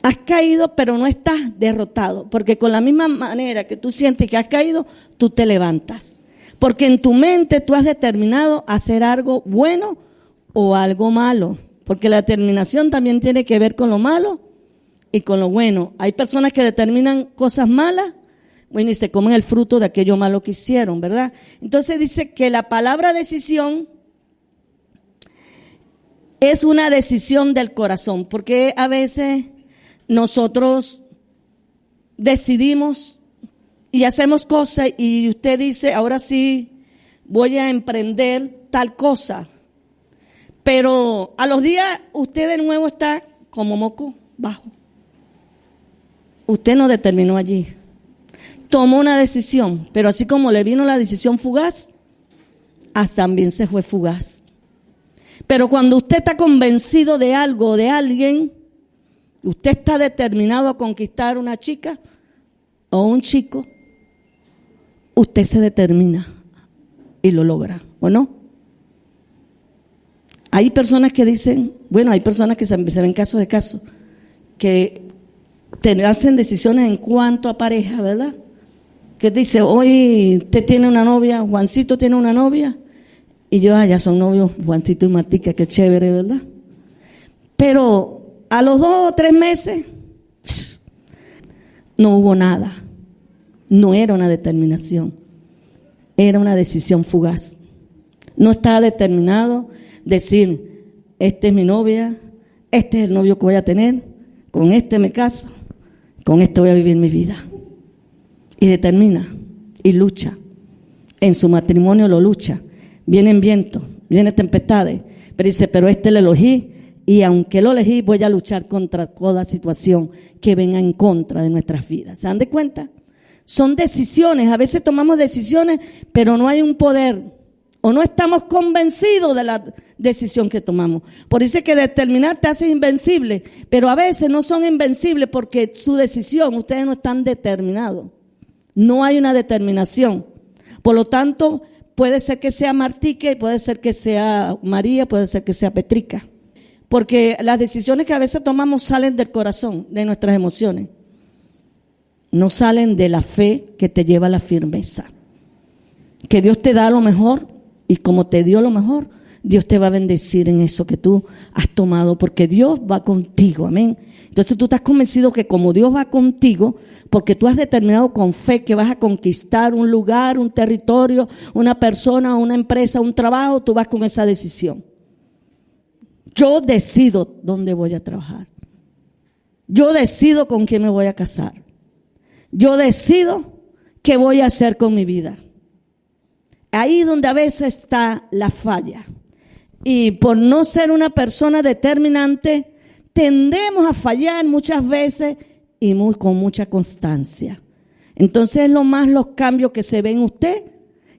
Has caído, pero no estás derrotado, porque con la misma manera que tú sientes que has caído, tú te levantas. Porque en tu mente tú has determinado hacer algo bueno o algo malo, porque la determinación también tiene que ver con lo malo y con lo bueno. Hay personas que determinan cosas malas, bueno, y se comen el fruto de aquello malo que hicieron, ¿verdad? Entonces dice que la palabra decisión es una decisión del corazón, porque a veces nosotros decidimos y hacemos cosas y usted dice, ahora sí voy a emprender tal cosa. Pero a los días usted de nuevo está como moco bajo. Usted no determinó allí. Tomó una decisión, pero así como le vino la decisión fugaz, también se fue fugaz. Pero cuando usted está convencido de algo o de alguien, usted está determinado a conquistar una chica o un chico, usted se determina y lo logra, ¿o no? Hay personas que dicen, bueno, hay personas que se ven casos de casos, que hacen decisiones en cuanto a pareja, ¿verdad? Que dice, hoy usted tiene una novia, Juancito tiene una novia, y yo, ya son novios, Juancito y Martica, qué chévere, ¿verdad? Pero a los 2 o 3 meses, no hubo nada. No era una determinación, era una decisión fugaz. No estaba determinado decir, esta es mi novia, este es el novio que voy a tener, con este me caso, con este voy a vivir mi vida. Y determina y lucha. En su matrimonio lo lucha. Vienen vientos, vienen tempestades, pero dice, pero este le elegí. Y aunque lo elegí, voy a luchar contra toda situación que venga en contra de nuestras vidas. ¿Se dan de cuenta? Son decisiones. A veces tomamos decisiones, pero no hay un poder. O no estamos convencidos de la decisión que tomamos. Por eso es que determinar te hace invencible. Pero a veces no son invencibles porque su decisión, ustedes no están determinados. No hay una determinación. Por lo tanto, puede ser que sea Martica, puede ser que sea María, puede ser que sea Petrica. Porque las decisiones que a veces tomamos salen del corazón, de nuestras emociones. No salen de la fe que te lleva a la firmeza. Que Dios te da lo mejor y como te dio lo mejor, Dios te va a bendecir en eso que tú has tomado, porque Dios va contigo, amén. Entonces tú estás convencido que como Dios va contigo, porque tú has determinado con fe que vas a conquistar un lugar, un territorio, una persona, una empresa, un trabajo, tú vas con esa decisión. Yo decido dónde voy a trabajar. Yo decido con quién me voy a casar. Yo decido qué voy a hacer con mi vida. Ahí donde a veces está la falla. Y por no ser una persona determinante, tendemos a fallar muchas veces y con mucha constancia. Entonces lo más los cambios que se ven en usted,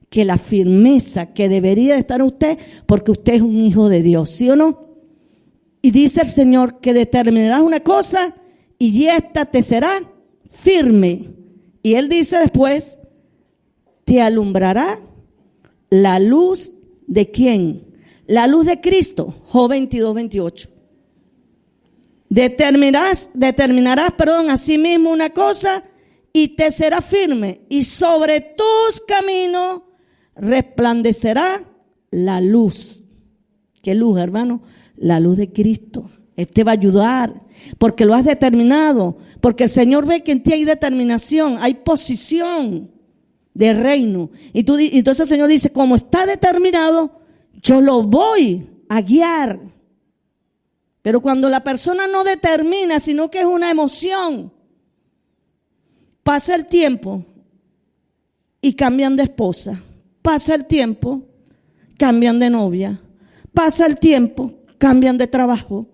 que la firmeza que debería de estar en usted, porque usted es un hijo de Dios, ¿sí o no? Y dice el Señor que determinarás una cosa y esta te será firme. Y Él dice después, te alumbrará la luz de ¿quién? La luz de Cristo. Job 22:28. Determinarás, a sí mismo una cosa y te será firme. Y sobre tus caminos resplandecerá la luz. ¿Qué luz, hermano? La luz de Cristo. Te va a ayudar porque lo has determinado, porque el Señor ve que en ti hay determinación, hay posición de reino. Y entonces el Señor dice, como está determinado, yo lo voy a guiar. Pero cuando la persona no determina, sino que es una emoción, pasa el tiempo y cambian de esposa, pasa el tiempo, cambian de novia, pasa el tiempo, cambian de trabajo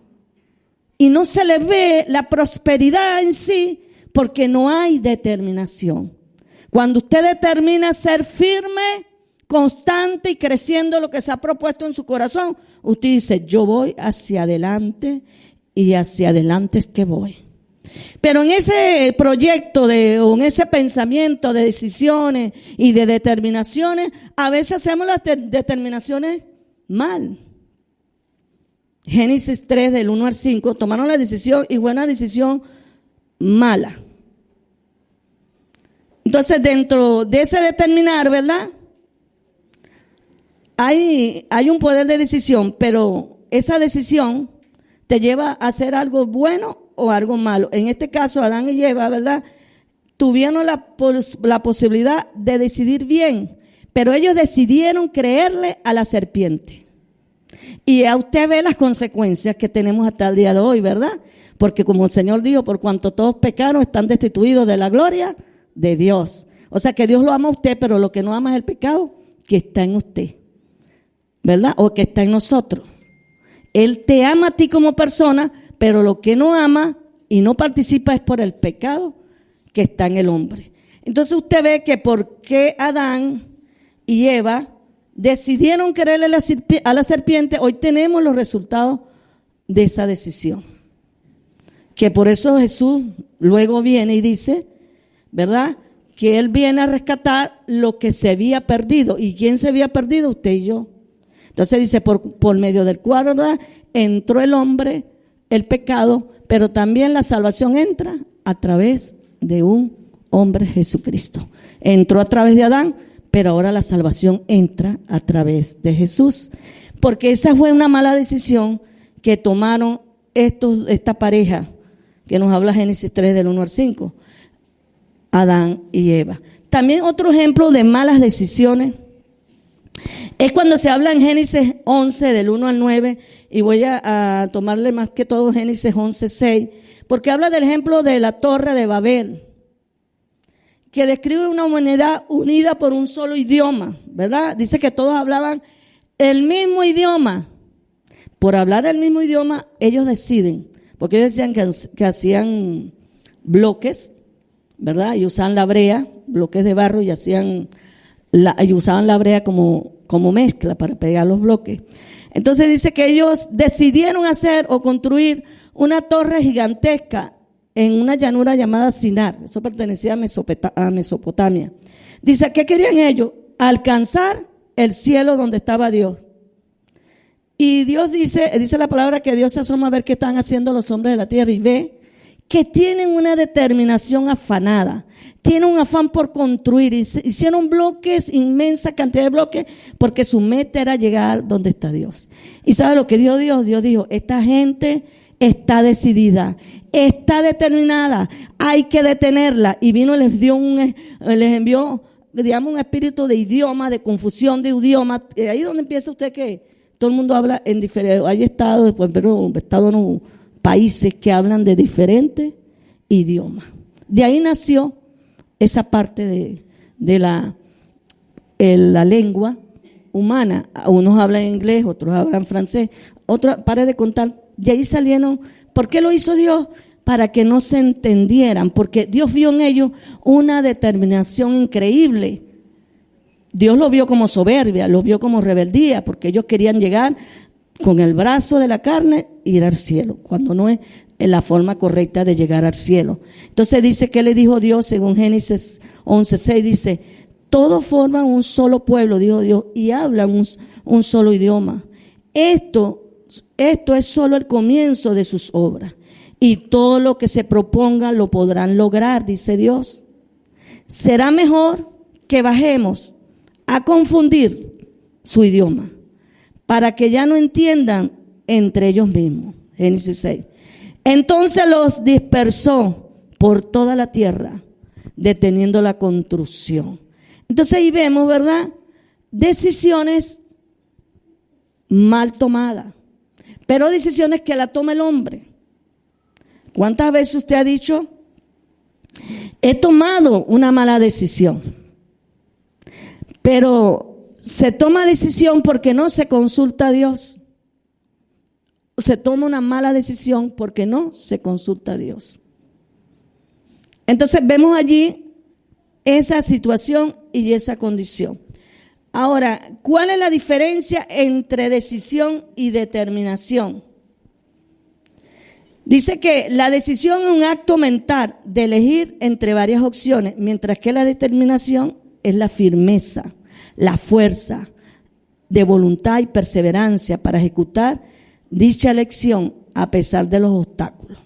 y no se le ve la prosperidad en sí porque no hay determinación. Cuando usted determina ser firme, constante y creciendo lo que se ha propuesto en su corazón, usted dice, yo voy hacia adelante y hacia adelante es que voy. Pero en ese proyecto o en ese pensamiento de decisiones y de determinaciones, a veces hacemos las determinaciones mal. Génesis 3 del 1 al 5, tomaron la decisión y buena decisión mala. Entonces, dentro de ese determinar, ¿verdad? Hay un poder de decisión, pero esa decisión te lleva a hacer algo bueno o algo malo. En este caso, Adán y Eva, ¿verdad? Tuvieron la posibilidad de decidir bien, pero ellos decidieron creerle a la serpiente. Y a usted ve las consecuencias que tenemos hasta el día de hoy, ¿verdad? Porque como el Señor dijo, por cuanto todos pecaron, están destituidos de la gloria de Dios. O sea que Dios lo ama a usted, pero lo que no ama es el pecado que está en usted, ¿verdad? O que está en nosotros. Él te ama a ti como persona, pero lo que no ama y no participa es por el pecado que está en el hombre. Entonces usted ve que por qué Adán y Eva decidieron creerle a la serpiente, hoy tenemos los resultados de esa decisión. Que por eso Jesús luego viene y dice, ¿verdad?, que Él viene a rescatar lo que se había perdido. ¿Y quién se había perdido? Usted y yo. Entonces dice, por medio del cual, ¿verdad?, entró el hombre, el pecado, pero también la salvación entra a través de un hombre, Jesucristo. Entró a través de Adán, pero ahora la salvación entra a través de Jesús. Porque esa fue una mala decisión que tomaron esta pareja, que nos habla Génesis 3 del 1 al 5. Adán y Eva. También otro ejemplo de malas decisiones es cuando se habla en Génesis 11 del 1 al 9, y voy a tomarle más que todo Génesis 11, 6, porque habla del ejemplo de la Torre de Babel, que describe una humanidad unida por un solo idioma, ¿verdad? Dice que todos hablaban el mismo idioma. Por hablar el mismo idioma, ellos deciden, porque ellos decían que hacían bloques, ¿verdad? Y usaban la brea, bloques de barro, y usaban la brea como mezcla para pegar los bloques. Entonces dice que ellos decidieron hacer o construir una torre gigantesca en una llanura llamada Sinar. Eso pertenecía a Mesopotamia. Dice, ¿qué querían ellos? Alcanzar el cielo donde estaba Dios. Y Dios dice la palabra que Dios se asoma a ver qué están haciendo los hombres de la tierra y ve que tienen una determinación afanada, tienen un afán por construir, hicieron bloques, inmensa cantidad de bloques, porque su meta era llegar donde está Dios. ¿Y sabe lo que Dios dijo? Esta gente está decidida, está determinada, hay que detenerla. Y vino y les envió, digamos, un espíritu de idioma, de confusión de idioma. Ahí donde empieza usted que todo el mundo habla en diferentes, hay estados, pero estados no, países que hablan de diferentes idiomas. De ahí nació esa parte de la lengua humana. Unos hablan inglés, otros hablan francés, otros, pare de contar. De ahí salieron. ¿Por qué lo hizo Dios? Para que no se entendieran, porque Dios vio en ellos una determinación increíble. Dios lo vio como soberbia, lo vio como rebeldía, porque ellos querían llegar con el brazo de la carne e ir al cielo, cuando no es la forma correcta de llegar al cielo. Entonces dice, ¿qué le dijo Dios? Según Génesis 11:6 dice, todos forman un solo pueblo, dijo Dios, y hablan un solo idioma. Esto es solo el comienzo de sus obras, y todo lo que se propongan lo podrán lograr, dice Dios. Será mejor que bajemos a confundir su idioma, para que ya no entiendan entre ellos mismos. Génesis 6. Entonces los dispersó por toda la tierra, deteniendo la construcción. Entonces ahí vemos, ¿verdad?, decisiones mal tomadas, pero decisiones que la toma el hombre. ¿Cuántas veces usted ha dicho, he tomado una mala decisión? Pero se toma decisión porque no se consulta a Dios. Se toma una mala decisión porque no se consulta a Dios. Entonces vemos allí esa situación y esa condición. Ahora, ¿cuál es la diferencia entre decisión y determinación? Dice que la decisión es un acto mental de elegir entre varias opciones, mientras que la determinación es la firmeza, la fuerza de voluntad y perseverancia para ejecutar dicha elección a pesar de los obstáculos.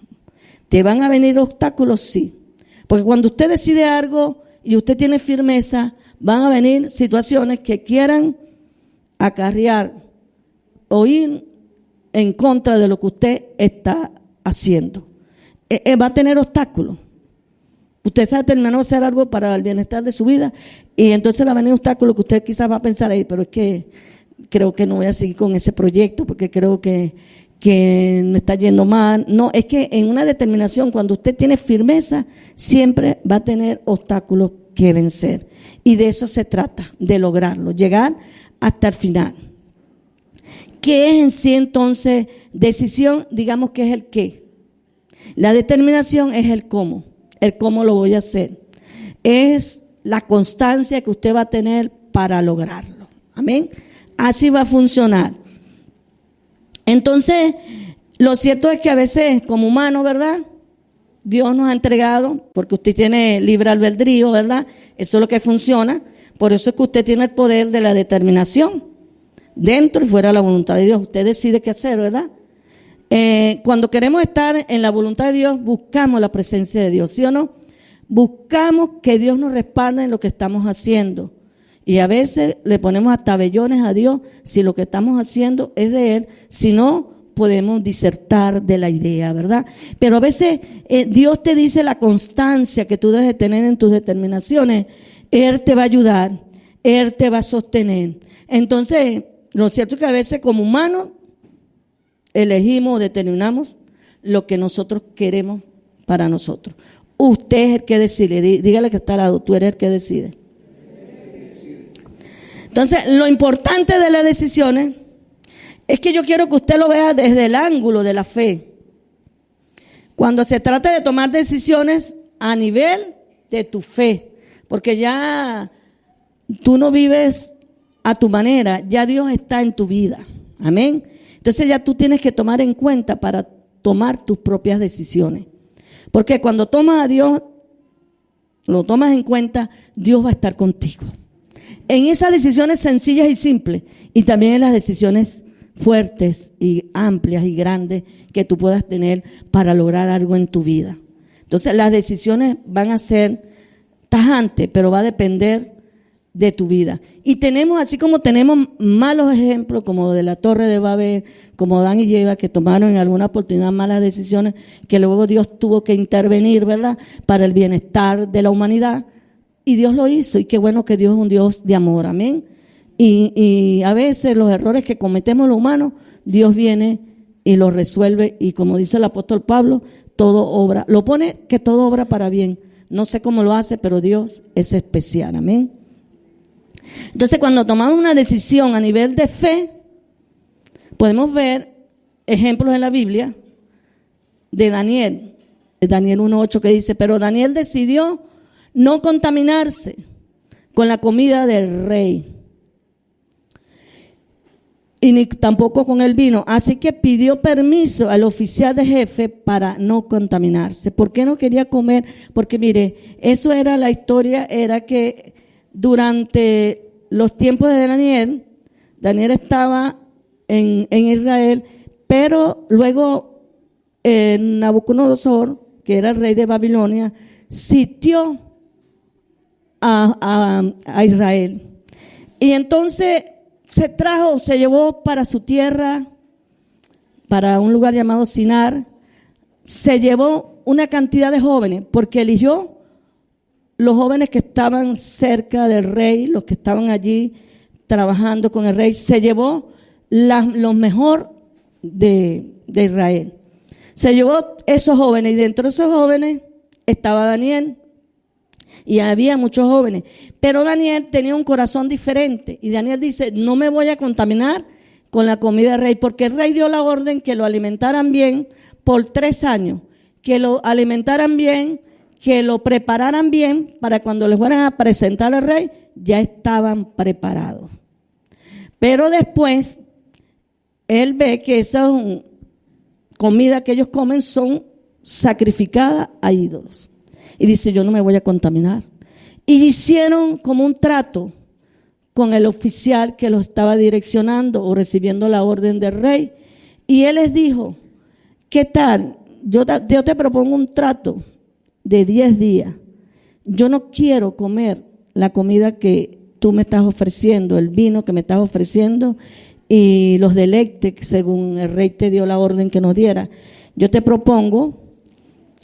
¿Te van a venir obstáculos? Sí. Porque cuando usted decide algo y usted tiene firmeza, van a venir situaciones que quieran acarrear o ir en contra de lo que usted está haciendo. Va a tener obstáculos. Usted está determinado a hacer algo para el bienestar de su vida y entonces le va a venir obstáculos que usted quizás va a pensar ahí, pero es que creo que no voy a seguir con ese proyecto porque creo que me está yendo mal. No, es que en una determinación, cuando usted tiene firmeza, siempre va a tener obstáculos que vencer. Y de eso se trata, de lograrlo, llegar hasta el final. ¿Qué es en sí entonces decisión? Digamos que es el qué. La determinación es el cómo lo voy a hacer. Es la constancia que usted va a tener para lograrlo. Amén. Así va a funcionar. Entonces, lo cierto es que a veces como humano, ¿verdad? Dios nos ha entregado, porque usted tiene libre albedrío, ¿verdad? Eso es lo que funciona. Por eso es que usted tiene el poder de la determinación. Dentro y fuera de la voluntad de Dios. Usted decide qué hacer, ¿verdad? Cuando queremos estar en la voluntad de Dios, buscamos la presencia de Dios, ¿sí o no? Buscamos que Dios nos respalde en lo que estamos haciendo. Y a veces le ponemos hasta vellones a Dios si lo que estamos haciendo es de Él. Si no, podemos disertar de la idea, ¿verdad? Pero a veces Dios te dice la constancia que tú debes de tener en tus determinaciones. Él te va a ayudar, Él te va a sostener. Entonces, lo cierto es que a veces como humanos elegimos o determinamos lo que nosotros queremos para nosotros. Usted es el que decide. Dígale que está al lado, tú eres el que decide. Entonces, lo importante de las decisiones es que yo quiero que usted lo vea desde el ángulo de la fe. Cuando se trata de tomar decisiones a nivel de tu fe, porque ya tú no vives a tu manera, ya Dios está en tu vida. Amén. Entonces ya tú tienes que tomar en cuenta para tomar tus propias decisiones. Porque cuando tomas a Dios, lo tomas en cuenta, Dios va a estar contigo. En esas decisiones sencillas y simples, y también en las decisiones fuertes y amplias y grandes que tú puedas tener para lograr algo en tu vida. Entonces las decisiones van a ser tajantes, pero va a depender de tu vida. Y tenemos, así como tenemos malos ejemplos, como de la Torre de Babel, como Adán y Eva, que tomaron en alguna oportunidad malas decisiones, que luego Dios tuvo que intervenir, ¿verdad?, para el bienestar de la humanidad. Y Dios lo hizo, y qué bueno que Dios es un Dios de amor, amén. Y a veces los errores que cometemos los humanos, Dios viene y los resuelve, y como dice el apóstol Pablo, todo obra, lo pone que todo obra para bien. No sé cómo lo hace, pero Dios es especial, amén. Entonces, cuando tomamos una decisión a nivel de fe, podemos ver ejemplos en la Biblia de Daniel 1:8, que dice: pero Daniel decidió no contaminarse con la comida del rey y ni tampoco con el vino, así que pidió permiso al oficial de jefe para no contaminarse. ¿Por qué no quería comer? Porque mire, eso era la historia, era que durante los tiempos de Daniel estaba en Israel, pero luego Nabucodonosor, que era el rey de Babilonia, sitió a Israel. Y entonces se llevó para su tierra, para un lugar llamado Sinar, se llevó una cantidad de jóvenes, porque eligió los jóvenes que estaban cerca del rey, los que estaban allí trabajando con el rey, se llevó los mejor de Israel. Se llevó esos jóvenes, y dentro de esos jóvenes estaba Daniel, y había muchos jóvenes, pero Daniel tenía un corazón diferente, y Daniel dice: no me voy a contaminar con la comida del rey, porque el rey dio la orden que lo alimentaran bien por 3 años, que lo alimentaran bien, que lo prepararan bien, para cuando les fueran a presentar al rey, ya estaban preparados. Pero después, él ve que esa comida que ellos comen son sacrificadas a ídolos. Y dice: yo no me voy a contaminar. Y hicieron como un trato con el oficial que lo estaba direccionando o recibiendo la orden del rey. Y él les dijo: ¿qué tal? yo te propongo un trato de 10 días. Yo no quiero comer la comida que tú me estás ofreciendo, el vino que me estás ofreciendo y los deleites según el rey te dio la orden que nos diera. Yo te propongo,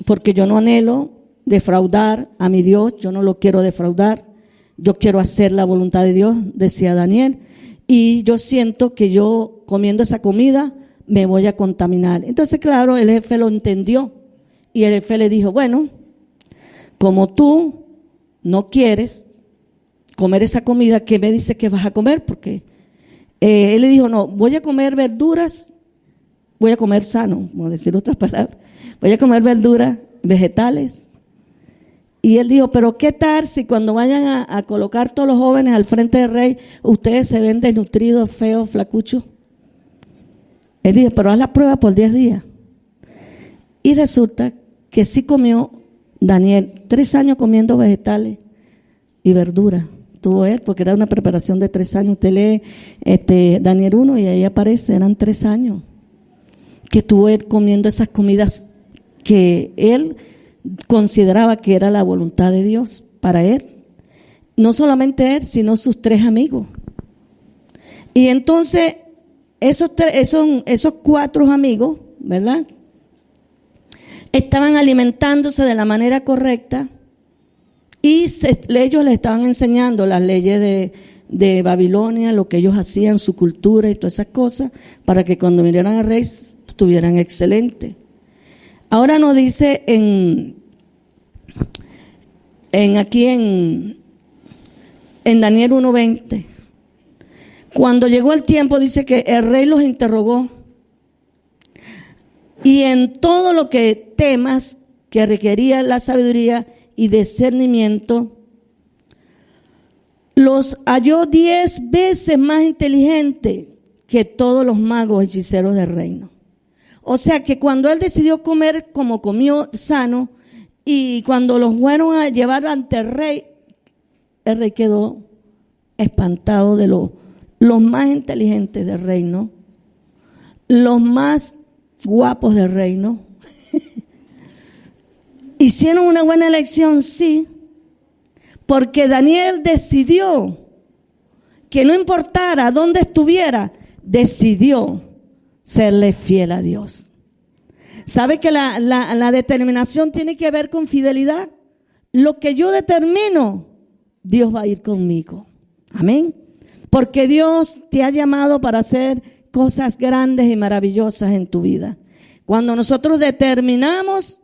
porque yo no anhelo defraudar a mi Dios, yo no lo quiero defraudar, yo quiero hacer la voluntad de Dios, decía Daniel, y yo siento que yo comiendo esa comida me voy a contaminar. Entonces, claro, el jefe lo entendió y el jefe le dijo, bueno, como tú no quieres comer esa comida, ¿qué me dices que vas a comer? Porque él le dijo, no, voy a comer verduras, voy a comer sano, como decir otras palabras, voy a comer verduras, vegetales. Y él dijo, pero ¿qué tal si cuando vayan a colocar todos los jóvenes al frente del rey, ustedes se ven desnutridos, feos, flacuchos? Él dijo, pero haz la prueba por 10 días. Y resulta que sí comió Daniel 3 años comiendo vegetales y verduras. Tuvo él, porque era una preparación de 3 años. Usted lee Daniel 1 y ahí aparece, eran 3 años que tuvo él comiendo esas comidas que él consideraba que era la voluntad de Dios para él. No solamente él, sino sus 3 amigos. Y entonces esos 4 amigos, ¿verdad?, estaban alimentándose de la manera correcta y ellos les estaban enseñando las leyes de Babilonia, lo que ellos hacían, su cultura y todas esas cosas, para que cuando vinieran al rey estuvieran excelentes. Ahora nos dice aquí en Daniel 1:20, cuando llegó el tiempo, dice que el rey los interrogó y en todo lo que temas que requería la sabiduría y discernimiento, los halló 10 veces más inteligentes que todos los magos hechiceros del reino. O sea que cuando él decidió comer como comió sano, y cuando los fueron a llevar ante el rey quedó espantado de los más inteligentes del reino, los más guapos del reino. ¿Hicieron una buena elección? Sí, porque Daniel decidió que no importara dónde estuviera, decidió serle fiel a Dios. ¿Sabe que la determinación tiene que ver con fidelidad? Lo que yo determino, Dios va a ir conmigo. Amén. Porque Dios te ha llamado para hacer cosas grandes y maravillosas en tu vida. Cuando nosotros determinamos,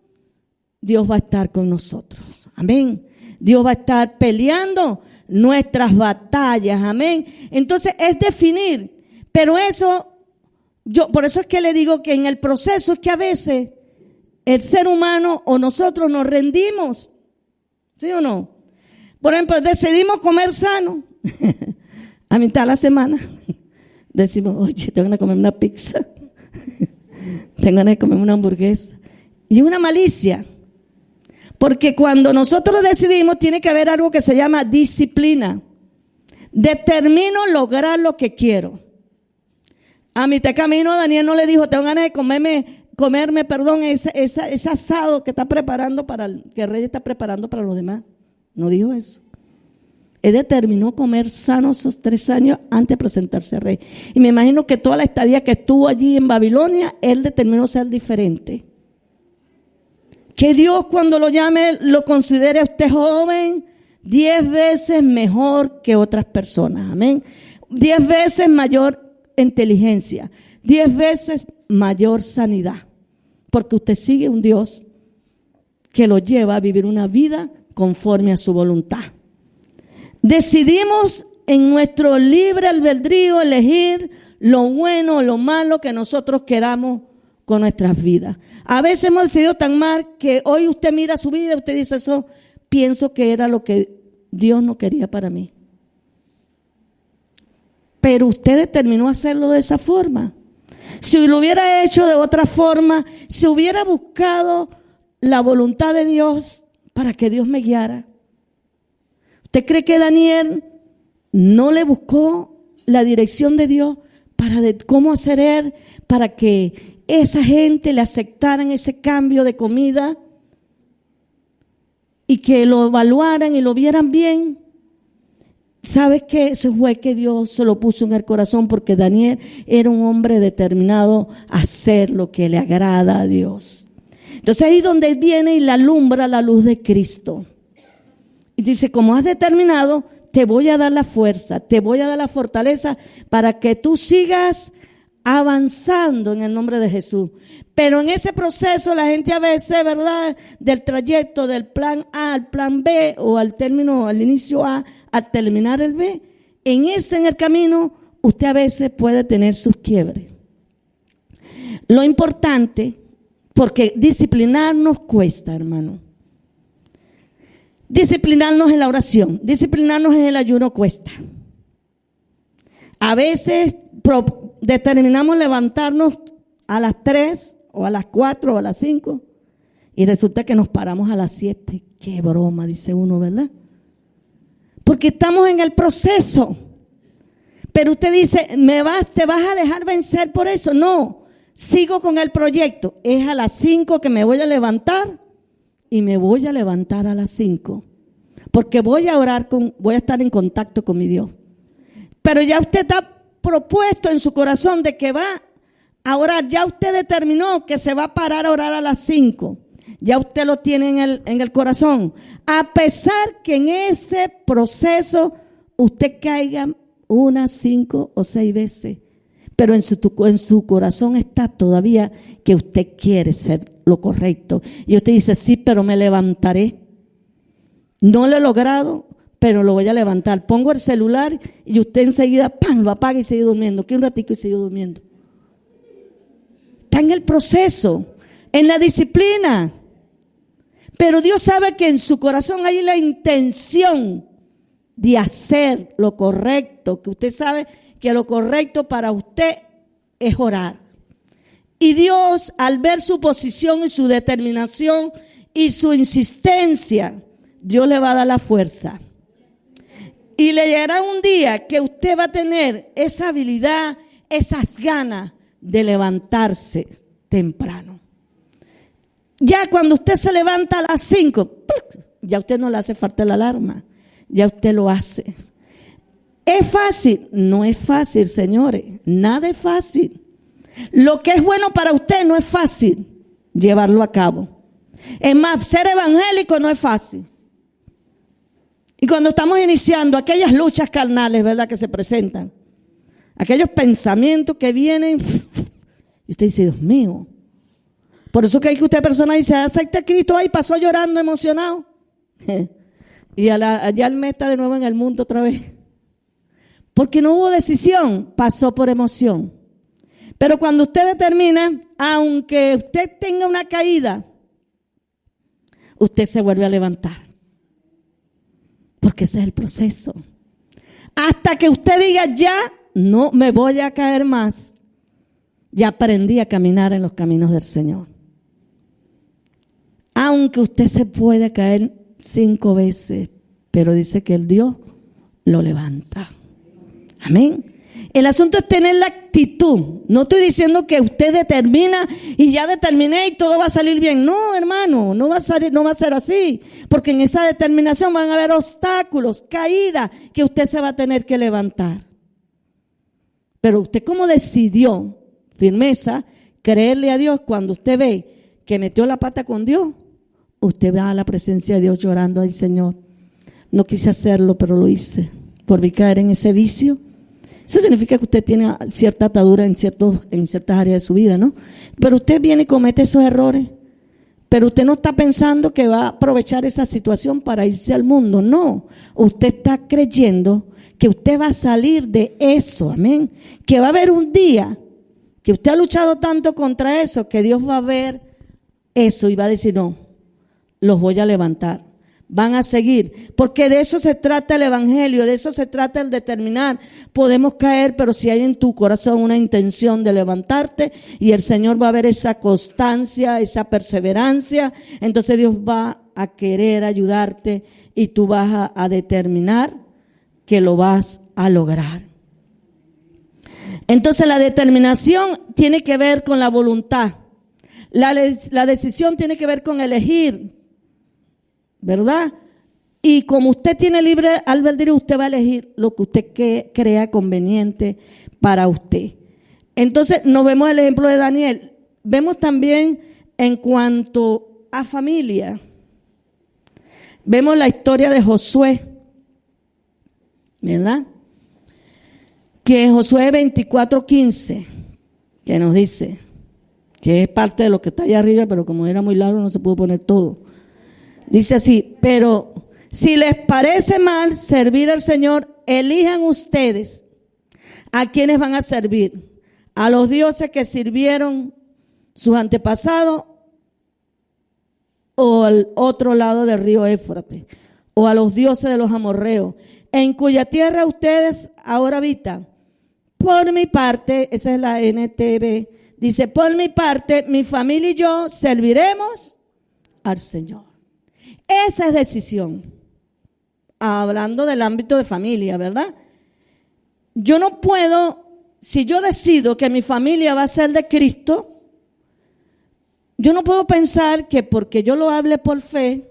Dios va a estar con nosotros. Amén. Dios va a estar peleando nuestras batallas. Amén. Entonces es definir. Pero eso, por eso es que le digo que en el proceso es que a veces el ser humano o nosotros nos rendimos. ¿Sí o no? Por ejemplo, decidimos comer sano. A mitad de la semana decimos, oye, tengo ganas de comer una pizza. Tengo ganas de comer una hamburguesa. Y es una malicia. Porque cuando nosotros decidimos, tiene que haber algo que se llama disciplina. Determino lograr lo que quiero. A mitad de camino, Daniel no le dijo, tengo ganas de comerme ese asado que está preparando que el rey está preparando para los demás. No dijo eso. Él determinó comer sano esos 3 años antes de presentarse al rey. Y me imagino que toda la estadía que estuvo allí en Babilonia, él determinó ser diferente. Que Dios cuando lo llame lo considere a usted joven 10 veces mejor que otras personas. Amén. 10 veces mayor inteligencia. 10 veces mayor sanidad. Porque usted sigue un Dios que lo lleva a vivir una vida conforme a su voluntad. Decidimos en nuestro libre albedrío elegir lo bueno o lo malo que nosotros queramos con nuestras vidas. A veces hemos decidido tan mal que hoy usted mira su vida y usted dice, eso pienso que era lo que Dios no quería para mí. Pero usted determinó hacerlo de esa forma. Si lo hubiera hecho de otra forma, si hubiera buscado la voluntad de Dios para que Dios me guiara. ¿Usted cree que Daniel no le buscó la dirección de Dios para cómo hacer él para que esa gente le aceptaran ese cambio de comida y que lo evaluaran y lo vieran bien. ¿Sabes qué? Eso fue que Dios se lo puso en el corazón, porque Daniel era un hombre determinado a hacer lo que le agrada a Dios. Entonces ahí donde viene y le alumbra la luz de Cristo. Y dice, como has determinado, te voy a dar la fuerza, te voy a dar la fortaleza para que tú sigas avanzando en el nombre de Jesús. Pero en ese proceso la gente a veces, ¿verdad?, del trayecto del plan A al plan B, o al término, al inicio A, al terminar el B, en el camino, usted a veces puede tener sus quiebres. Lo importante, porque disciplinarnos cuesta, hermano. Disciplinarnos en la oración, disciplinarnos en el ayuno cuesta. A veces determinamos levantarnos a las 3 o a las 4 o a las 5 y resulta que nos paramos a las 7. Qué broma, dice uno, ¿verdad? Porque estamos en el proceso. Pero usted dice, ¿te vas a dejar vencer por eso? No, sigo con el proyecto. Es a las 5 que me voy a levantar y me voy a levantar a las 5. Porque voy a orar, voy a estar en contacto con mi Dios. Pero ya usted está propuesto en su corazón de que va a orar. Ya usted determinó que se va a parar a orar a las 5. Ya usted lo tiene en el corazón. A pesar que en ese proceso usted caiga 1, 5 o 6 veces. Pero en su corazón está todavía que usted quiere ser lo correcto. Y usted dice, sí, pero me levantaré. No lo he logrado, pero lo voy a levantar. Pongo el celular y usted enseguida, ¡pam!, lo apaga y sigue durmiendo. Que un ratico y sigue durmiendo. Está en el proceso, en la disciplina. Pero Dios sabe que en su corazón hay la intención de hacer lo correcto. Que usted sabe que lo correcto para usted es orar. Y Dios, al ver su posición y su determinación y su insistencia, Dios le va a dar la fuerza. Y le llegará un día que usted va a tener esa habilidad, esas ganas de levantarse temprano. Ya cuando usted se levanta a las 5, ya a usted no le hace falta la alarma. Ya usted lo hace. ¿Es fácil? No es fácil, señores. Nada es fácil. Lo que es bueno para usted no es fácil llevarlo a cabo. Es más, ser evangélico no es fácil. Y cuando estamos iniciando aquellas luchas carnales, ¿verdad?, que se presentan, aquellos pensamientos que vienen, y usted dice, Dios mío. Por eso que hay que usted persona dice, acepta a Cristo, ahí pasó llorando, emocionado. Y allá el mes está de nuevo en el mundo otra vez. Porque no hubo decisión, pasó por emoción. Pero cuando usted determina, aunque usted tenga una caída, usted se vuelve a levantar. Porque ese es el proceso. Hasta que usted diga, ya no me voy a caer más. Ya aprendí a caminar en los caminos del Señor. Aunque usted se puede caer 5 veces, pero dice que el Dios lo levanta. Amén. El asunto es tener la actitud. No estoy diciendo que usted determina y ya determiné y todo va a salir bien. No, hermano, no va a ser así. Porque en esa determinación van a haber obstáculos, caídas que usted se va a tener que levantar. Pero usted, como decidió, firmeza, creerle a Dios, cuando usted ve que metió la pata con Dios, usted va a la presencia de Dios llorando, ay Señor, no quise hacerlo, pero lo hice. Por caer en ese vicio. Eso significa que usted tiene cierta atadura en ciertas áreas de su vida, ¿no? Pero usted viene y comete esos errores. Pero usted no está pensando que va a aprovechar esa situación para irse al mundo. No, usted está creyendo que usted va a salir de eso, amén. Que va a haber un día que usted ha luchado tanto contra eso, que Dios va a ver eso y va a decir, no, los voy a levantar. Van a seguir, porque de eso se trata el evangelio, de eso se trata el determinar. Podemos caer, pero si hay en tu corazón una intención de levantarte, y el Señor va a ver esa constancia, esa perseverancia, entonces Dios va a querer ayudarte y tú vas a determinar que lo vas a lograr. Entonces la determinación tiene que ver con la voluntad. La decisión tiene que ver con elegir, ¿verdad? Y como usted tiene libre albedrío, usted va a elegir lo que usted crea conveniente para usted. Entonces nos vemos el ejemplo de Daniel. Vemos también en cuanto a familia. Vemos la historia de Josué, ¿verdad? Que en Josué 24:15, que nos dice, que es parte de lo que está allá arriba, pero como era muy largo no se pudo poner todo. Dice así: pero si les parece mal servir al Señor, elijan ustedes a quienes van a servir, a los dioses que sirvieron sus antepasados, o al otro lado del río Éufrates, o a los dioses de los amorreos, en cuya tierra ustedes ahora habitan. Por mi parte, esa es la NTV, dice: por mi parte, mi familia y yo serviremos al Señor. Esa es decisión. Hablando del ámbito de familia, ¿verdad? Yo no puedo, si yo decido que mi familia va a ser de Cristo, yo no puedo pensar que porque yo lo hable por fe,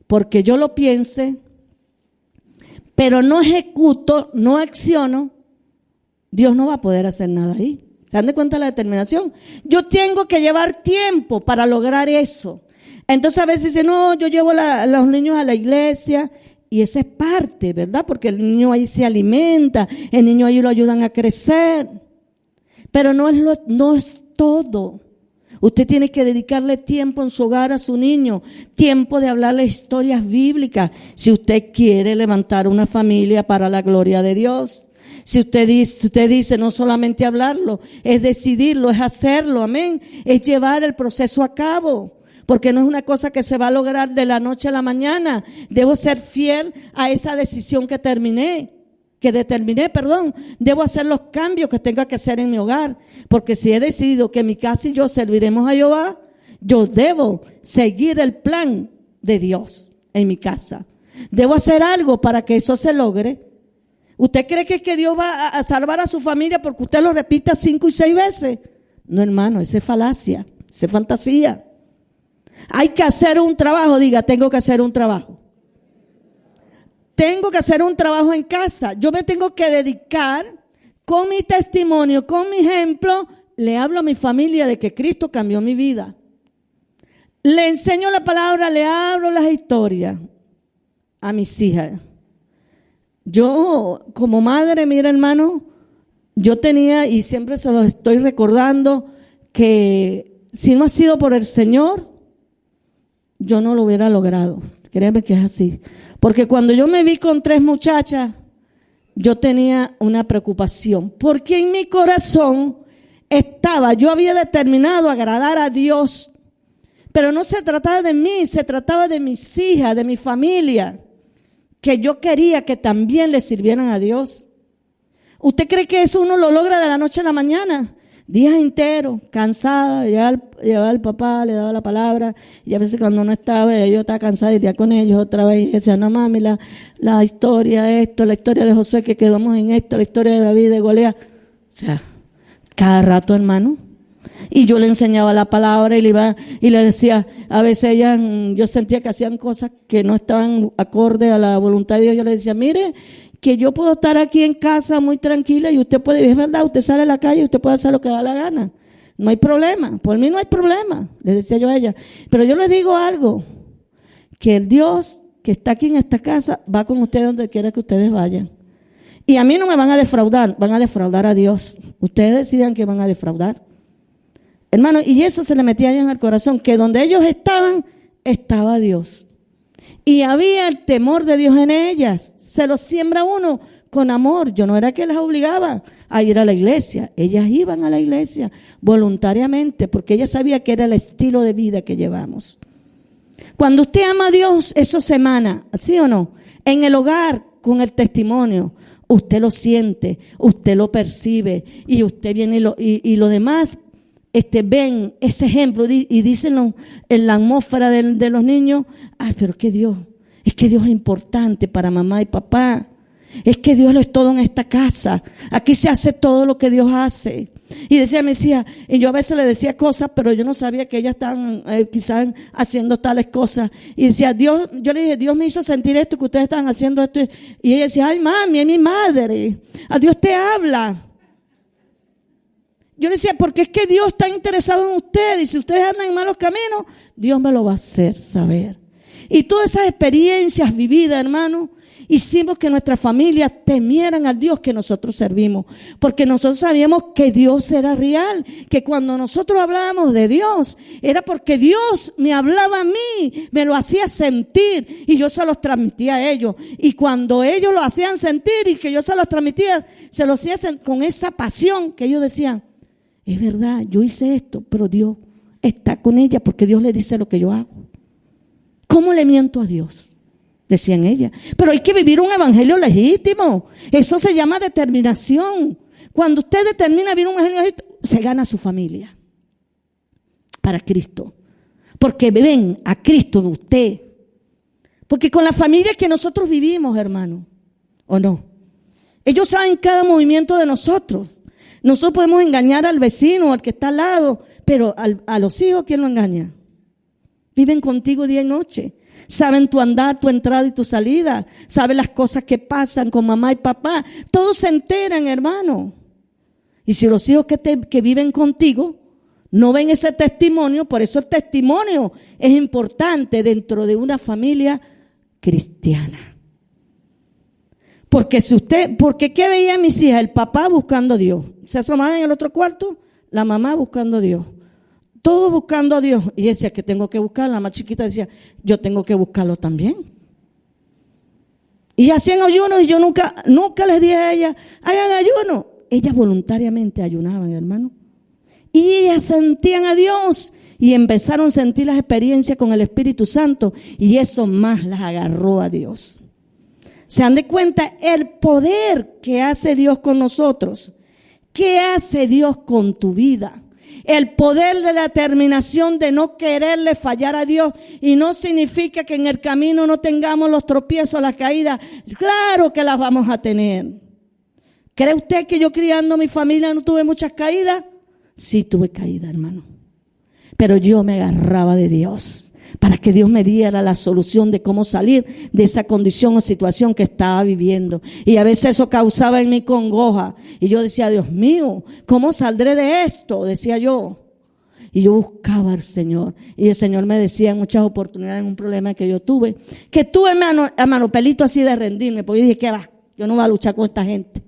porque yo lo piense, pero no ejecuto, no acciono, Dios no va a poder hacer nada ahí. ¿Se dan de cuenta la determinación? Yo tengo que llevar tiempo para lograr eso. Entonces a veces dicen: no, yo llevo a los niños a la iglesia, y esa es parte, ¿verdad? Porque el niño ahí se alimenta, el niño ahí lo ayudan a crecer, pero no es todo. Usted tiene que dedicarle tiempo en su hogar a su niño, tiempo de hablarle historias bíblicas, si usted quiere levantar una familia para la gloria de Dios. Si usted dice no solamente hablarlo, es decidirlo, es hacerlo, amén, es llevar el proceso a cabo, porque no es una cosa que se va a lograr de la noche a la mañana. Debo ser fiel a esa decisión que determiné. Debo hacer los cambios que tenga que hacer en mi hogar, porque si he decidido que mi casa y yo serviremos a Jehová, yo debo seguir el plan de Dios en mi casa. Debo hacer algo para que eso se logre. ¿Usted cree que Dios va a salvar a su familia porque usted lo repita 5 y 6 veces? No, hermano, esa es falacia, esa es fantasía. Hay que hacer un trabajo. Diga: tengo que hacer un trabajo. Tengo que hacer un trabajo en casa. Yo me tengo que dedicar con mi testimonio, con mi ejemplo. Le hablo a mi familia de que Cristo cambió mi vida. Le enseño la palabra, le hablo las historias a mis hijas. Yo como madre, mira hermano, yo tenía, y siempre se los estoy recordando, que si no ha sido por el Señor, yo no lo hubiera logrado. Créeme que es así. Porque cuando yo me vi con 3 muchachas, yo tenía una preocupación. Porque en mi corazón yo había determinado agradar a Dios. Pero no se trataba de mí, se trataba de mis hijas, de mi familia, que yo quería que también le sirvieran a Dios. ¿Usted cree que eso uno lo logra de la noche a la mañana? Días enteros, cansada, llevaba al papá, le daba la palabra, y a veces cuando no estaba, yo estaba cansada, iría con ellos otra vez, y decía: no mami, la historia de esto, la historia de Josué, que quedamos en esto, la historia de David, de Goliat. O sea, cada rato, hermano. Y yo le enseñaba la palabra y le decía, a veces yo sentía que hacían cosas que no estaban acorde a la voluntad de Dios. Yo le decía: mire, que yo puedo estar aquí en casa muy tranquila y usted puede, es verdad, usted sale a la calle y usted puede hacer lo que da la gana. No hay problema, por mí no hay problema, le decía yo a ella. Pero yo le digo algo, que el Dios que está aquí en esta casa va con ustedes donde quiera que ustedes vayan. Y a mí no me van a defraudar, van a defraudar a Dios. Ustedes decidan que van a defraudar. Hermano, y eso se le metía a ellos en el corazón, que donde ellos estaban, estaba Dios. Y había el temor de Dios en ellas. Se lo siembra uno con amor. Yo no era que las obligaba a ir a la iglesia. Ellas iban a la iglesia voluntariamente, porque ellas sabían que era el estilo de vida que llevamos. Cuando usted ama a Dios, eso se emana, ¿sí o no? En el hogar, con el testimonio, usted lo siente, usted lo percibe, y usted viene y lo demás ven ese ejemplo y dicen en la atmósfera de los niños: ay, pero que Dios, es que Dios es importante para mamá y papá. Es que Dios lo es todo en esta casa. Aquí se hace todo lo que Dios hace. Y me decía, y yo a veces le decía cosas, pero yo no sabía que ellas estaban quizás haciendo tales cosas. Y decía, Dios, yo le dije, Dios me hizo sentir esto, que ustedes están haciendo esto. Y ella decía, ay mami, es mi madre. A Dios te habla. Yo le decía, porque es que Dios está interesado en ustedes. Y si ustedes andan en malos caminos, Dios me lo va a hacer saber. Y todas esas experiencias vividas, hermano, hicimos que nuestras familias temieran al Dios que nosotros servimos, porque nosotros sabíamos que Dios era real, que cuando nosotros hablábamos de Dios, era porque Dios me hablaba a mí, me lo hacía sentir y yo se los transmitía a ellos. Y cuando ellos lo hacían sentir y que yo se los transmitía, se los hacía con esa pasión que ellos decían, es verdad, yo hice esto, pero Dios está con ella porque Dios le dice lo que yo hago. ¿Cómo le miento a Dios? Decían ellas. Pero hay que vivir un evangelio legítimo. Eso se llama determinación. Cuando usted determina vivir un evangelio legítimo, se gana su familia para Cristo. Porque ven a Cristo en usted. Porque con la familia que nosotros vivimos, hermano, ¿o no? Ellos saben cada movimiento de nosotros. Nosotros podemos engañar al vecino, al que está al lado, pero a los hijos, ¿quién lo engaña? Viven contigo día y noche. Saben tu andar, tu entrada y tu salida. Saben las cosas que pasan con mamá y papá. Todos se enteran, hermano. Y si los hijos que viven contigo no ven ese testimonio, por eso el testimonio es importante dentro de una familia cristiana. Porque ¿qué veían mis hijas? El papá buscando a Dios. Se asomaban en el otro cuarto, la mamá buscando a Dios. Todos buscando a Dios. Y decía que tengo que buscar. La más chiquita decía, yo tengo que buscarlo también. Y hacían ayunos y yo nunca les dije a ellas, hagan ayuno. Ellas voluntariamente ayunaban, hermano. Y ellas sentían a Dios y empezaron a sentir las experiencias con el Espíritu Santo. Y eso más las agarró a Dios. ¿Se dan de cuenta el poder que hace Dios con nosotros? ¿Qué hace Dios con tu vida? El poder de la determinación de no quererle fallar a Dios. Y no significa que en el camino no tengamos los tropiezos, las caídas. Claro que las vamos a tener. ¿Cree usted que yo criando a mi familia no tuve muchas caídas? Sí tuve caídas, hermano. Pero yo me agarraba de Dios para que Dios me diera la solución de cómo salir de esa condición o situación que estaba viviendo. Y a veces eso causaba en mí congoja. Y yo decía, Dios mío, ¿cómo saldré de esto? Decía yo. Y yo buscaba al Señor. Y el Señor me decía en muchas oportunidades, en un problema que yo tuve, hermano, pelito así de rendirme. Porque yo dije, ¿qué va? Yo no voy a luchar con esta gente.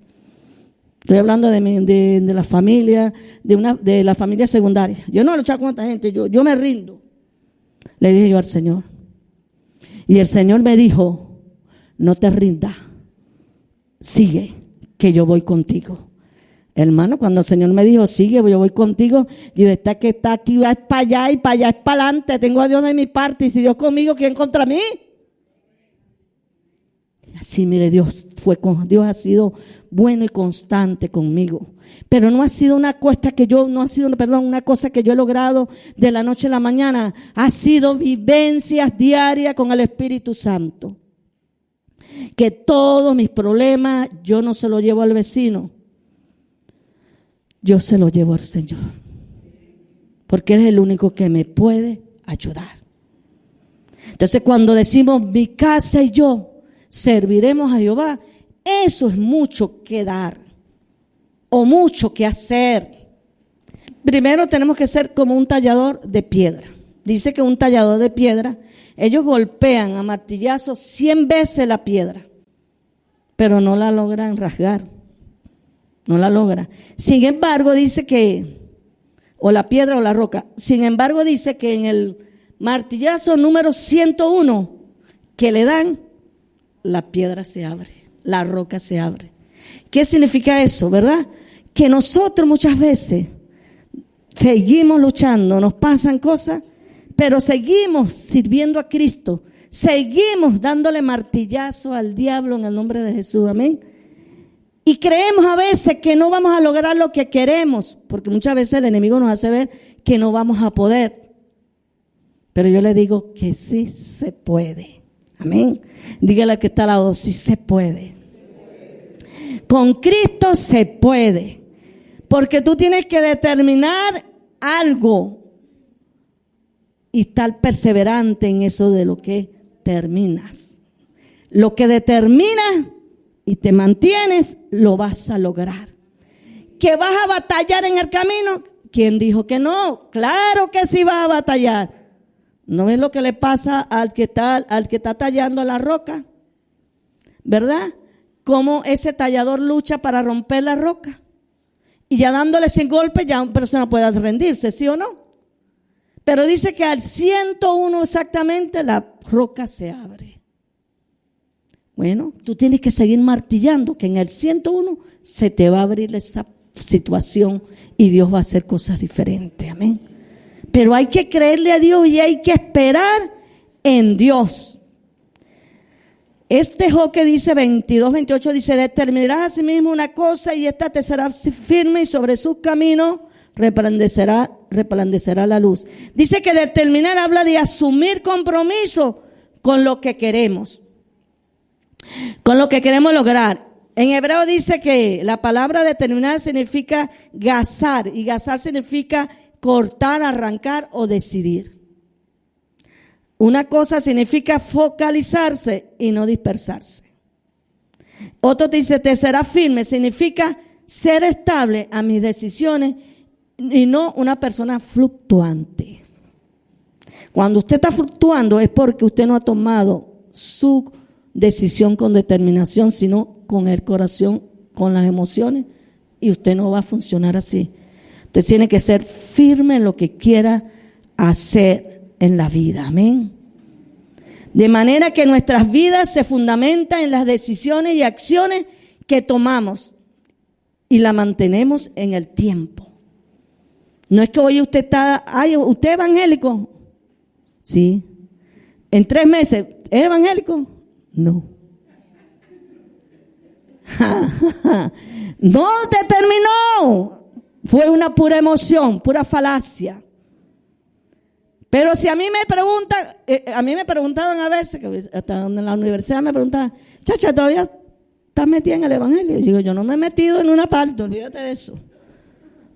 Estoy hablando de la familia, de la familia secundaria. Yo no voy a luchar con esta gente, yo me rindo. Le dije yo al Señor. Y el Señor me dijo, no te rindas, sigue, que yo voy contigo. Hermano, cuando el Señor me dijo, sigue, yo voy contigo, yo dije, que está aquí, va para allá y para allá es para adelante, tengo a Dios de mi parte, y si Dios conmigo, ¿quién contra mí? Y así, mire, Dios ha sido bueno y constante conmigo. Pero no ha sido una cosa que yo he logrado de la noche a la mañana. Ha sido vivencias diarias con el Espíritu Santo. Que todos mis problemas yo no se los llevo al vecino. Yo se los llevo al Señor. Porque Él es el único que me puede ayudar. Entonces cuando decimos mi casa y yo serviremos a Jehová, eso es mucho que dar o mucho que hacer. Primero tenemos que ser como un tallador de piedra. Dice que un tallador de piedra, ellos golpean a martillazos 100 veces la piedra, pero no la logran rasgar, no la logran. Sin embargo dice que, o la piedra o la roca, sin embargo dice que en el martillazo número 101 que le dan, la piedra se abre, la roca se abre. ¿Qué significa eso, verdad? Que nosotros muchas veces seguimos luchando, nos pasan cosas, pero seguimos sirviendo a Cristo, seguimos dándole martillazo al diablo en el nombre de Jesús, amén. Y creemos a veces que no vamos a lograr lo que queremos, porque muchas veces el enemigo nos hace ver que no vamos a poder. Pero yo le digo que sí se puede. Amén. Dígale al que está al lado, sí se puede. Con Cristo se puede. Porque tú tienes que determinar algo y estar perseverante en eso de lo que terminas. Lo que determinas y te mantienes, lo vas a lograr. ¿Que vas a batallar en el camino? ¿Quién dijo que no? Claro que sí vas a batallar. ¿No ves lo que le pasa al que está tallando la roca? ¿Verdad? Cómo ese tallador lucha para romper la roca. Y ya dándole 100 golpes, ya una persona puede rendirse, ¿sí o no? Pero dice que al 101 exactamente la roca se abre. Bueno, tú tienes que seguir martillando, que en el 101 se te va a abrir esa situación y Dios va a hacer cosas diferentes, amén. Pero hay que creerle a Dios y hay que esperar en Dios. Job que dice 22, 28 dice: determinarás a sí mismo una cosa y esta te será firme y sobre sus caminos resplandecerá la luz. Dice que determinar habla de asumir compromiso con lo que queremos. Con lo que queremos lograr. En hebreo dice que la palabra determinar significa gazar, y gazar significa cortar, arrancar o decidir. Una cosa significa focalizarse y no dispersarse. Otro dice te será firme, significa ser estable a mis decisiones y no una persona fluctuante. Cuando usted está fluctuando es porque usted no ha tomado su decisión con determinación, sino con el corazón, con las emociones, y usted no va a funcionar así. Usted tiene que ser firme en lo que quiera hacer en la vida, amén. De manera que nuestras vidas se fundamentan en las decisiones y acciones que tomamos y la mantenemos en el tiempo. No es que hoy usted ¿usted es evangélico? Sí. En 3 meses, ¿es evangélico? No. No determinó. Fue una pura emoción, pura falacia. Pero si a mí me preguntaban a veces, que hasta en la universidad me preguntaban: chacha, ¿todavía estás metida en el evangelio? Y digo, yo no me he metido en una parte, olvídate de eso.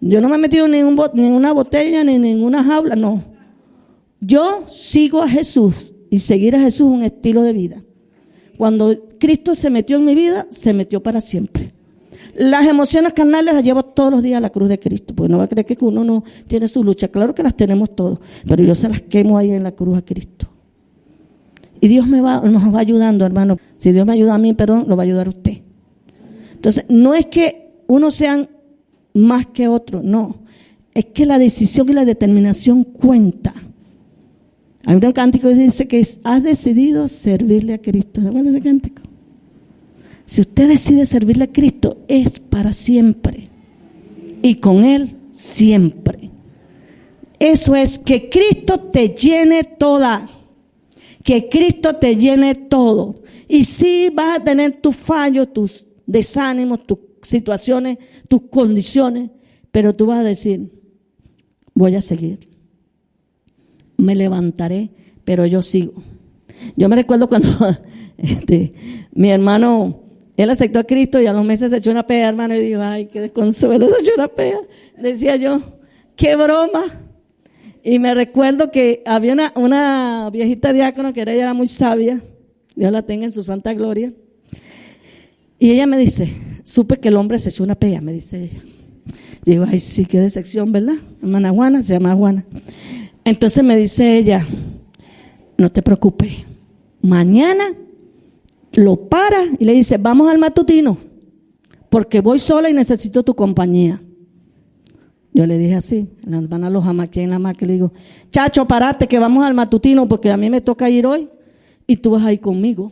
Yo no me he metido en ninguna botella, ni en ninguna jaula, no. Yo sigo a Jesús, y seguir a Jesús es un estilo de vida. Cuando Cristo se metió en mi vida, se metió para siempre. Las emociones carnales las llevo todos los días a la cruz de Cristo, porque no va a creer que uno no tiene su lucha. Claro que las tenemos todos, pero yo se las quemo ahí en la cruz a Cristo. Y Dios nos va ayudando, hermano. Si Dios me ayuda a mí, perdón, lo va a ayudar a usted. Entonces, no es que unos sean más que otros, no. Es que la decisión y la determinación cuenta. Hay un cántico que dice que has decidido servirle a Cristo. ¿Se acuerdan de ese cántico? Si usted decide servirle a Cristo, es para siempre. Y con Él siempre. Eso es, que Cristo te llene toda. Que Cristo te llene todo. Y sí vas a tener tus fallos, tus desánimos, tus situaciones, tus condiciones. Pero tú vas a decir: voy a seguir. Me levantaré, pero yo sigo. Yo me recuerdo cuando mi hermano, él aceptó a Cristo y a los meses se echó una pea, hermano, y dijo: ay, qué desconsuelo, se echó una pea. Decía yo, qué broma. Y me recuerdo que había una viejita diácono que ella era muy sabia, Dios la tenga en su santa gloria. Y ella me dice: supe que el hombre se echó una pea, me dice ella. Y digo: ay, sí, qué decepción, ¿verdad? Hermana Juana, se llama Juana. Entonces me dice ella: no te preocupes, mañana lo para y le dice: vamos al matutino, porque voy sola y necesito tu compañía. Yo le dije así, la hermana lo jamaqué en la máquina, le digo: chacho, parate que vamos al matutino, porque a mí me toca ir hoy y tú vas a ir conmigo.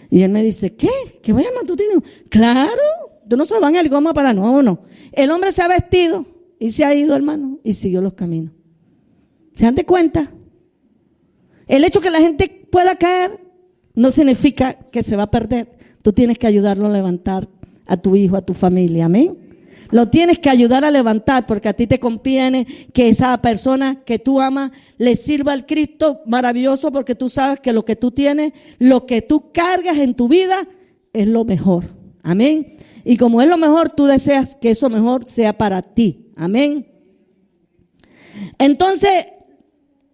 Y él me dice: ¿qué? ¿Que voy al matutino? Claro, tú no soy evangélico, vamos a parar. No. El hombre se ha vestido y se ha ido, hermano, y siguió los caminos. ¿Se dan de cuenta? El hecho que la gente pueda caer no significa que se va a perder. Tú tienes que ayudarlo a levantar, a tu hijo, a tu familia, amén. Lo tienes que ayudar a levantar, porque a ti te conviene que esa persona que tú amas le sirva al Cristo maravilloso, porque tú sabes que lo que tú tienes, lo que tú cargas en tu vida es lo mejor. Amén. Y como es lo mejor, tú deseas que eso mejor sea para ti. Amén. Entonces,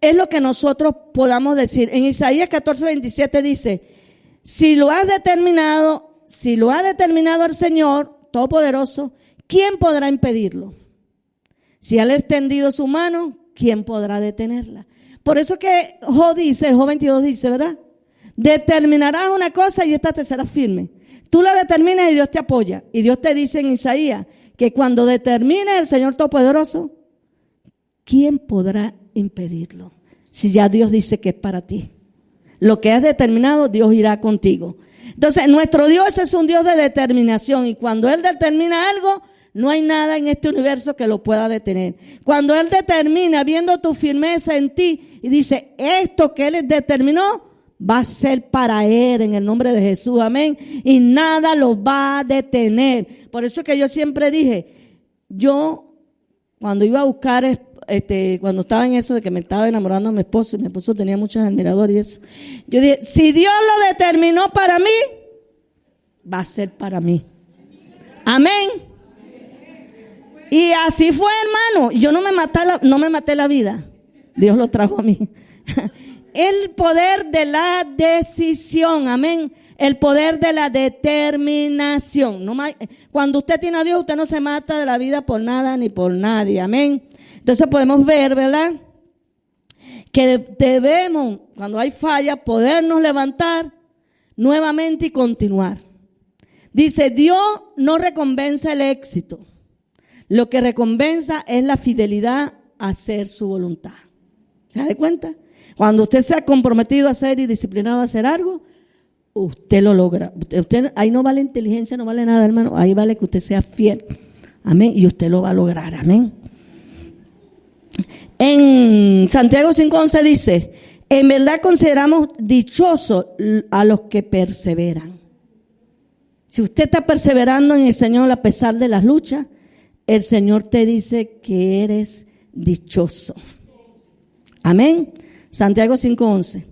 es lo que nosotros podamos decir. En Isaías 14:27 dice, si lo ha determinado el Señor Todopoderoso, ¿quién podrá impedirlo? Si Él ha extendido su mano, ¿quién podrá detenerla? Por eso que Job 22 dice, ¿verdad? Determinarás una cosa y esta te será firme. Tú la determinas y Dios te apoya. Y Dios te dice en Isaías que cuando determine el Señor Todopoderoso, ¿quién podrá impedirlo? Si ya Dios dice que es para ti. Lo que has determinado, Dios irá contigo. Entonces, nuestro Dios es un Dios de determinación. Y cuando Él determina algo, no hay nada en este universo que lo pueda detener. Cuando Él determina, viendo tu firmeza en ti, y dice, esto que Él determinó, va a ser para Él en el nombre de Jesús, amén. Y nada lo va a detener. Por eso es que yo siempre dije, yo cuando iba a buscar, cuando estaba en eso de que me estaba enamorando de mi esposo, y mi esposo tenía muchos admiradores y eso, yo dije, si Dios lo determinó para mí, va a ser para mí. Amén. Y así fue, hermano. Yo no me maté la vida. Dios lo trajo a mí. El poder de la decisión, amén. El poder de la determinación. Cuando usted tiene a Dios, usted no se mata de la vida por nada ni por nadie, amén. Entonces podemos ver, ¿verdad? Que debemos, cuando hay falla, podernos levantar nuevamente y continuar. Dice, Dios no recompensa el éxito. Lo que recompensa es la fidelidad a hacer su voluntad. ¿Se da cuenta? Cuando usted se ha comprometido a hacer y disciplinado a hacer algo, usted lo logra. Ahí no vale inteligencia, no vale nada, hermano. Ahí vale que usted sea fiel. Amén. Y usted lo va a lograr. Amén. En Santiago 5:11 dice, en verdad consideramos dichosos a los que perseveran. Si usted está perseverando en el Señor a pesar de las luchas, el Señor te dice que eres dichoso. Amén. Santiago 5:11.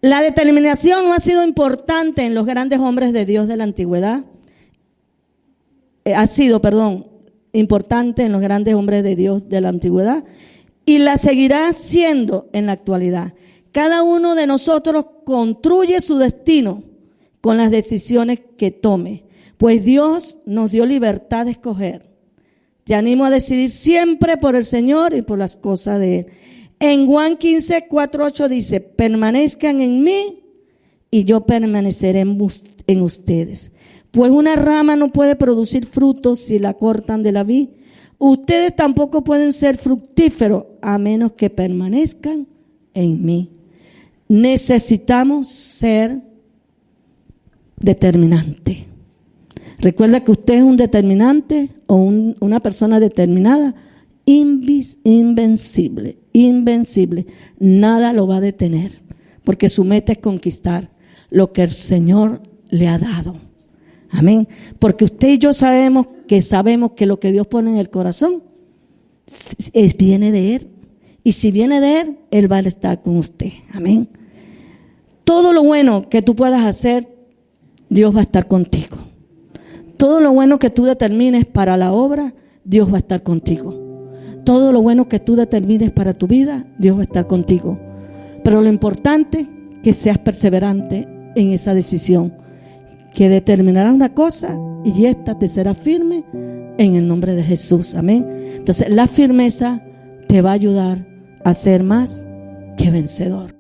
La determinación no ha sido importante en los grandes hombres de Dios de la antigüedad. Importante en los grandes hombres de Dios de la antigüedad y la seguirá siendo en la actualidad. Cada uno de nosotros construye su destino con las decisiones que tome, pues Dios nos dio libertad de escoger. Te animo a decidir siempre por el Señor y por las cosas de Él. En Juan 15:4-8 dice, permanezcan en mí y yo permaneceré en ustedes. Pues una rama no puede producir frutos si la cortan de la vid. Ustedes tampoco pueden ser fructíferos a menos que permanezcan en mí. Necesitamos ser determinantes. Recuerda que usted es un determinante o una persona determinada, invencible. Nada lo va a detener, porque su meta es conquistar lo que el Señor le ha dado. Amén. Porque usted y yo sabemos que lo que Dios pone en el corazón viene de Él. Y si viene de Él, Él va a estar con usted. Amén. Todo lo bueno que tú puedas hacer, Dios va a estar contigo. Todo lo bueno que tú determines para la obra, Dios va a estar contigo. Todo lo bueno que tú determines para tu vida, Dios va a estar contigo. Pero lo importante es que seas perseverante en esa decisión, que determinarás una cosa y esta te será firme en el nombre de Jesús. Amén. Entonces la firmeza te va a ayudar a ser más que vencedor.